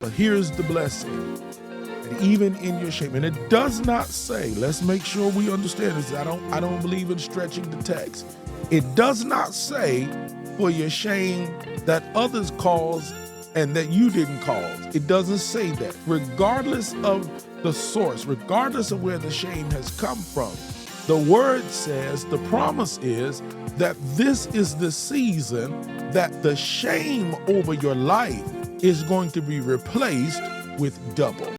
But here's the blessing. And even in your shame, and it does not say, let's make sure we understand this. I don't believe in stretching the text. It does not say for your shame that others caused and that you didn't cause. It doesn't say that. Regardless of the source, regardless of where the shame has come from, the word says, the promise is that this is the season that the shame over your life is going to be replaced with double.